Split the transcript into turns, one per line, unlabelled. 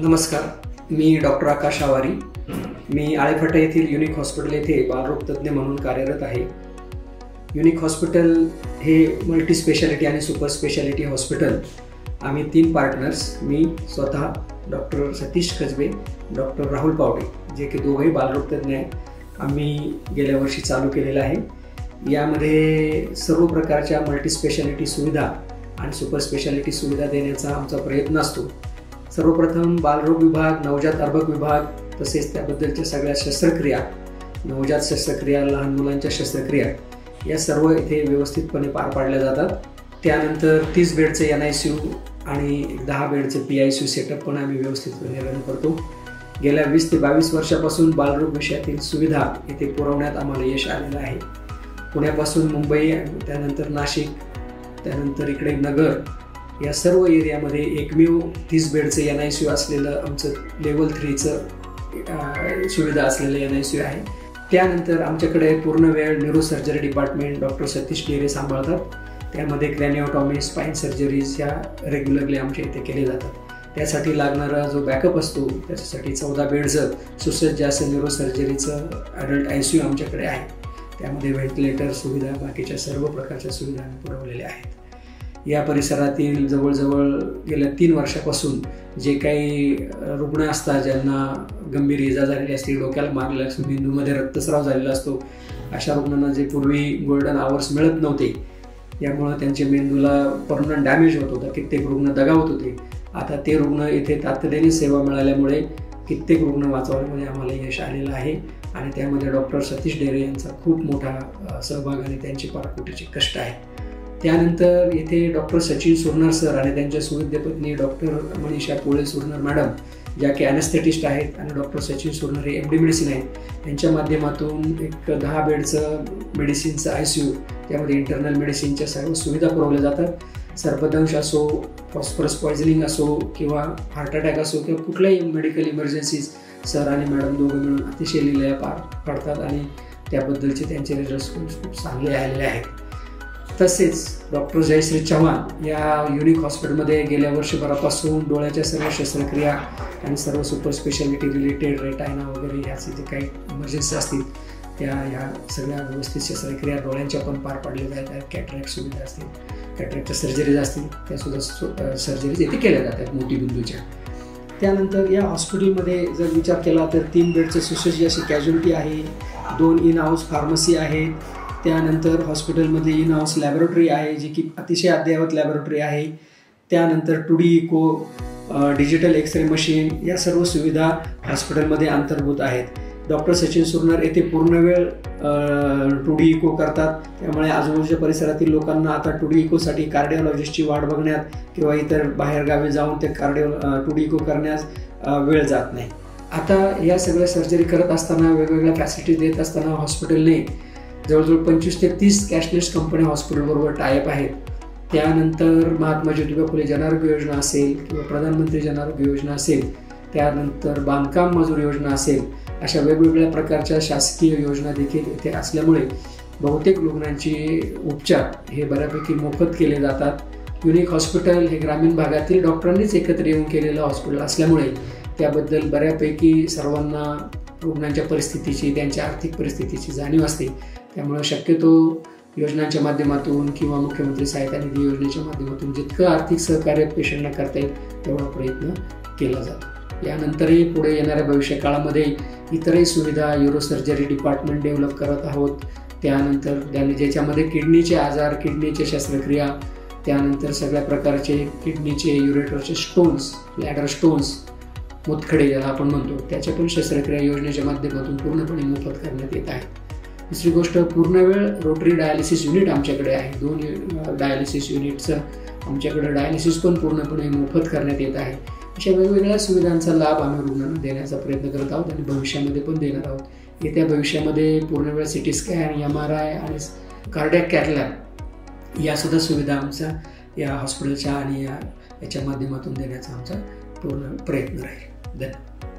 नमस्कार, मी डॉक्टर आकाश आवारी. मी आळेफाटा येथील unique hospital येथे बालरोग तज्ज्ञ म्हणून कार्यरत आहे. युनिक हॉस्पिटल हे मल्टी स्पेशालिटी आणि सुपर स्पेशालिटी हॉस्पिटल. आम्ही 3 पार्टनर्स, मी स्वतः, डॉक्टर सतीश कसबे, डॉक्टर राहुल पावडे, जे की दोघंही बालरोग तज्ज्ञ आहेत. आम्ही गेल्या वर्षी चालू केलेलं आहे. यामध्ये सर्व प्रकारच्या मल्टी स्पेशालिटी सुविधा आणि सुपर स्पेशालिटी सुविधा देण्याचा आमचा प्रयत्न असतो. सर्वप्रथम बालरोग विभाग, नवजात अर्भक विभाग, तसेच त्याबद्दलच्या सगळ्या शस्त्रक्रिया, नवजात शस्त्रक्रिया, लहान मुलांच्या शस्त्रक्रिया, या सर्व इथे व्यवस्थितपणे पार पाडल्या जातात. त्यानंतर 30 बेडचे NICU आणि 10 बेडचे PICU सेटअप पण आम्ही व्यवस्थितपणे रन करतो. गेल्या 20 ते 22 वर्षापासून बालरोग विषयातील सुविधा इथे पुरवण्यात आम्हाला यश आलेलं आहे. पुण्यापासून मुंबई, त्यानंतर नाशिक, त्यानंतर इकडे नगर, या सर्व एरियामध्ये एकमेव 30 बेडचे NICU असलेलं आमचं लेवल 3चं सुविधा असलेलं NICU आहे. त्यानंतर आमच्याकडे पूर्ण वेळ न्यूरोसर्जरी डिपार्टमेंट डॉक्टर सतीश डेरे सांभाळतात. त्यामध्ये क्रॅनिओटॉमी, स्पाईन सर्जरीज ह्या रेग्युलरली आमच्या इथे केले जातात. त्यासाठी लागणारा जो बॅकअप असतो त्याच्यासाठी 14 बेडचं सुसज्ज असं न्यूरोसर्जरीचं ॲडल्ट ICU आमच्याकडे आहे. त्यामध्ये व्हेंटिलेटर सुविधा, बाकीच्या सर्व प्रकारच्या सुविधा आम्ही पुरवलेल्या आहेत. या परिसरातील जवळजवळ गेल्या 3 वर्षापासून जे काही रुग्ण असतात, ज्यांना गंभीर इजा झालेली असते, डोक्याला मार लागला असतो, मेंदूमध्ये रक्तस्राव झालेला असतो, अशा रुग्णांना जे पूर्वी गोल्डन आवर्स मिळत नव्हते, यामुळं त्यांच्या मेंदूला परमनंट डॅमेज होत होता, कित्येक रुग्ण दगावत होते. आता ते रुग्ण इथे तातडीने सेवा मिळाल्यामुळे कित्येक रुग्ण वाचवण्यामध्ये आम्हाला यश आलेलं आहे. आणि त्यामध्ये डॉक्टर सतीश डेरे यांचा खूप मोठा सहभाग आणि त्यांची पराकोटीचे कष्ट आहे. त्यानंतर येथे डॉक्टर सचिन सुरनर सर आणि त्यांच्या सुविद्य पत्नी डॉक्टर मनीषा पोळे सुरनर मॅडम, ज्या की ॲनेस्थेटिस्ट आहेत, आणि डॉक्टर सचिन सुरनर हे MD मेडिसिन आहेत. यांच्या माध्यमातून एक 10 बेडचं मेडिसिनचं ICU, त्यामध्ये इंटरनल मेडिसिनच्या सर्व सुविधा पुरवल्या जातात. सर्पदंश असो, फॉस्फरस पॉयझनिंग असो, किंवा हार्ट अटॅक असो, किंवा कुठल्याही मेडिकल इमर्जन्सीज सर आणि मॅडम दोघं मिळून अतिशय लिलया पार पाडतात आणि त्याबद्दलचे त्यांचे रिझल्ट खूप चांगले आलेले आहेत. तसेच डॉक्टर जयश्री चव्हाण या युनिक हॉस्पिटलमध्ये गेल्या वर्षभरापासून डोळ्याच्या सर्व शस्त्रक्रिया आणि सर्व सुपर स्पेशालिटी रिलेटेड रेटायना वगैरे ह्याचे जे काही इमर्जन्सी असतील त्या ह्या सगळ्या व्यवस्थित शस्त्रक्रिया डोळ्यांच्या पण पार पाडल्या जात आहेत. कॅटरॅक्ट सुविधा असतील, कॅटरॅक्टच्या सर्जरीज असतील, त्यासुद्धा सर्जरीज येथे केल्या जातात मोतीबिंदूच्या. त्यानंतर या हॉस्पिटलमध्ये जर विचार केला तर 3 बेडचं सुसज्ज अशी कॅज्युअलिटी आहे, 2 इन हाऊस फार्मसी आहेत. त्यानंतर हॉस्पिटलमध्ये इन हाऊस लॅबोरेटरी आहे, जी की अतिशय अद्ययावत लॅबोरेटरी आहे. त्यानंतर 2D eco, digital x ray machine, या सर्व सुविधा हॉस्पिटलमध्ये अंतर्भूत आहेत. डॉक्टर सचिन सुरनर येथे पूर्णवेळ 2D इको करतात. त्यामुळे आजूबाजूच्या परिसरातील लोकांना आता 2D इकोसाठी कार्डिओलॉजिस्टची वाट बघण्यात किंवा इतर बाहेरगावी जाऊन ते 2D इको करण्यास वेळ जात नाही. आता या सगळ्या सर्जरी करत असताना, वेगवेगळ्या फॅसिलिटीज देत असताना हॉस्पिटलने जवळजवळ 25 ते 30 कॅशलेस कंपन्या हॉस्पिटलबरोबर टायअप आहेत. त्यानंतर महात्मा ज्योतिबा फुले जनआरोग्य योजना असेल, किंवा प्रधानमंत्री जनआरोग्य योजना असेल, त्यानंतर बांधकाम मजूर योजना असेल, अशा वेगवेगळ्या प्रकारच्या शासकीय योजना देखील इथे असल्यामुळे बहुतेक रुग्णांचे उपचार हे बऱ्यापैकी मोफत केले जातात. युनिक हॉस्पिटल हे ग्रामीण भागातील डॉक्टरांनीच एकत्र येऊन केलेलं हॉस्पिटल असल्यामुळे त्याबद्दल बऱ्यापैकी सर्वांना रुग्णांच्या परिस्थितीची, त्यांच्या आर्थिक परिस्थितीची जाणीव असते. त्यामुळे शक्यतो योजनांच्या माध्यमातून किंवा मुख्यमंत्री सहायता निधी योजनेच्या माध्यमातून जितकं आर्थिक सहकार्य पेशंटना करता येईल तेवढा प्रयत्न केला जातो. यानंतरही पुढे येणाऱ्या भविष्यकाळामध्ये इतरही सुविधा न्यूरोसर्जरी डिपार्टमेंट डेव्हलप करत आहोत. त्यानंतर ज्याच्यामध्ये किडनीचे आजार, किडनीच्या शस्त्रक्रिया, त्यानंतर सगळ्या प्रकारचे किडनीचे, युरेटरचे स्टोन्स, ब्लॅडर स्टोन्स, मुतखडे ज्याला आपण म्हणतो, त्याच्या पण शस्त्रक्रिया योजनेच्या माध्यमातून पूर्णपणे मोफत करण्यात येत आहे. दुसरी गोष्ट, पूर्णवेळ रोटरी डायलिसिस युनिट आमच्याकडे आहे. 2 डायलिसिस युनिटचं आमच्याकडे डायलिसिस पण पूर्णपणे मोफत करण्यात येत आहे. अशा वेगवेगळ्या सुविधांचा लाभ आम्ही रुग्णांना देण्याचा प्रयत्न करत आहोत आणि भविष्यामध्ये पण देणार आहोत. येत्या भविष्यामध्ये पूर्णवेळ CT स्कॅन, MRI आणि कार्डियाक कॅथ लॅब यासुद्धा सुविधा आमच्या या हॉस्पिटलच्या आणि याच्या माध्यमातून देण्याचा आमचा पूर्ण प्रयत्न राहील. धन्यवाद.